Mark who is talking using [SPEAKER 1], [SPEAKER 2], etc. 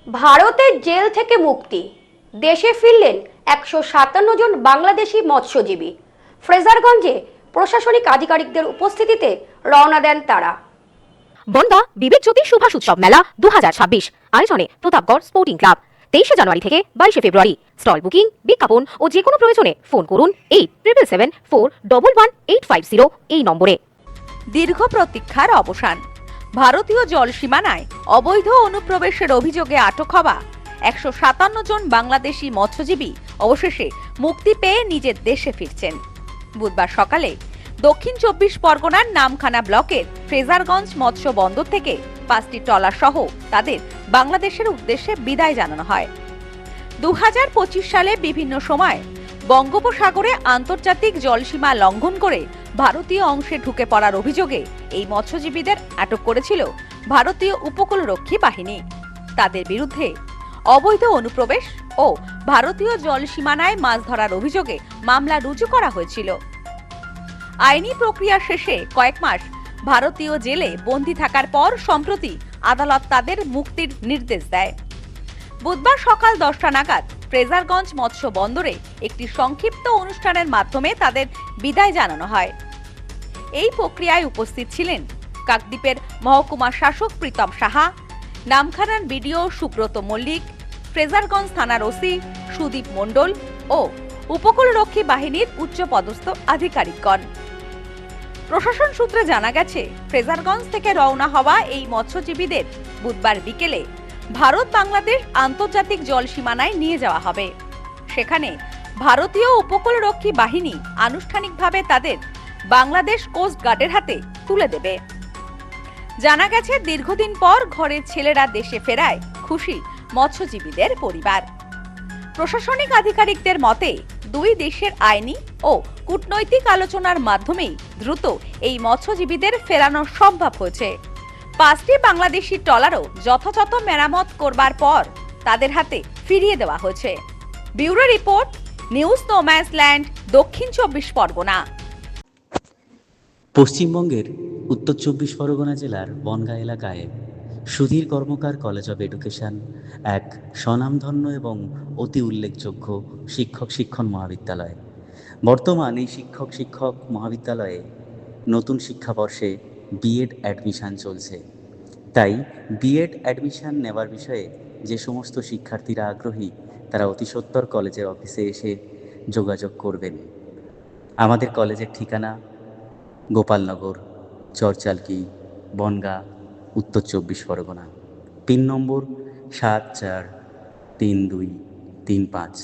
[SPEAKER 1] ভারতের জেল থেকে মুক্তি, দেশে ফিরলেন 157 জন বাংলাদেশি মৎস্যজীবী। ফ্রেজারগঞ্জে প্রশাসনিক আধিকারিকদের উপস্থিতিতে রওনা দেন তারা।
[SPEAKER 2] বনগাঁ বিবেক জ্যোতি সুভাষ উৎসব মেলা 2026 আয়োজনে প্রতাপগড় স্পোর্টিং ক্লাব 23 জানুয়ারি থেকে 22 ফেব্রুয়ারি। স্টল বুকিং, বিজ্ঞাপন ও যে কোনো প্রয়োজনে ফোন করুন 8777411850 এই নম্বরে।
[SPEAKER 3] দীর্ঘ প্রতীক্ষার অবসান। ভারতীয় জল সীমানায় অবৈধ অনুপ্রবেশের অভিযোগে আটক হওয়া 157 জন বাংলাদেশি মৎস্যজীবী অবশেষে মুক্তি পেয়ে নিজের দেশে ফিরছেন। বুধবার সকালে দক্ষিণ 24 পরগনার নামখানা ব্লকের ফ্রেজারগঞ্জ মৎস্য বন্দর থেকে 5টি ট্রলার সহ তাদের বাংলাদেশের উদ্দেশ্যে বিদায় জানানো হয়। 2025 সালে বিভিন্ন সময় বঙ্গোপসাগরে আন্তর্জাতিক জলসীমা লঙ্ঘন করে ভারতীয় অংশে ঢুকে পড়ার অভিযোগে এই মৎস্যজীবীদের আটক করেছিল ভারতীয় উপকূলরক্ষী বাহিনী। তাদের বিরুদ্ধে অবৈধ অনুপ্রবেশ ও ভারতীয় জলসীমানায় মাছ ধরার অভিযোগে মামলা রুজু করা হয়েছিল। আইনি প্রক্রিয়া শেষে কয়েক মাস ভারতীয় জেলে বন্দী থাকার পর সম্প্রতি আদালত তাদের মুক্তির নির্দেশ দেয়। বুধবার সকাল 10টা নাগাদ ফ্রেজারগঞ্জ মৎস্য বন্দরে একটি সংক্ষিপ্ত অনুষ্ঠানের মাধ্যমে তাদের বিদায় জানানো হয়। এই প্রক্রিয়ায় উপস্থিত ছিলেন কাকদ্বীপের মহকুমা শাসক প্রীতম সাহা, নামখানার বিডিও সুব্রত মল্লিক, ফ্রেজারগঞ্জ থানার ওসি সুদীপ মণ্ডল ও উপকূলরক্ষী বাহিনীর উচ্চপদস্থ আধিকারিকগণ। প্রশাসন সূত্রে জানা গেছে, ফ্রেজারগঞ্জ থেকে রওনা হওয়া এই মৎস্যজীবীদের বুধবার বিকেলে ভারত বাংলাদেশ আন্তর্জাতিক জল সীমানায় নিয়ে যাওয়া হবে। সেখানে ভারতীয় উপকূলরক্ষী বাহিনী আনুষ্ঠানিকভাবে তাদের বাংলাদেশ কোস্ট গার্ডের হাতে তুলে দেবে। জানা গেছে, দীর্ঘদিন পর ঘরের ছেলেরা দেশে ফেরায় খুশি মৎস্যজীবীদের পরিবার। প্রশাসনিক আধিকারিকদের মতে, দুই দেশের আইনি ও কূটনৈতিক আলোচনার মাধ্যমেই দ্রুত এই মৎস্যজীবীদের ফেরানো সম্ভব হয়েছে। 5টি বাংলাদেশি ট্রলারও যথাযথ মেরামত করবার পর তাদের হাতে ফিরিয়ে দেওয়া হয়েছে। ব্যুরো রিপোর্ট, নিউজ নোম্যান্সল্যান্ড, দক্ষিণ 24 পরগনা।
[SPEAKER 4] পশ্চিমবঙ্গের উত্তর 24 পরগনা জেলার বনগাঁ এলাকায় সুধীর কর্মকার কলেজ অব এডুকেশন এক স্বনামধন্য এবং অতি উল্লেখযোগ্য শিক্ষণ মহাবিদ্যালয়। বর্তমান এই শিক্ষক মহাবিদ্যালয়ে নতুন শিক্ষাবর্ষে বিএড অ্যাডমিশন চলছে। তাই বিএড অ্যাডমিশন নেওয়ার বিষয়ে যে সমস্ত শিক্ষার্থীরা আগ্রহী তারা অতি সত্বর কলেজের অফিসে এসে যোগাযোগ করবেন। আমাদের কলেজের ঠিকানা গোপালনগর, চরচালকি, বনগাঁ, উত্তর 24 পরগনা। পিন নম্বর 743235।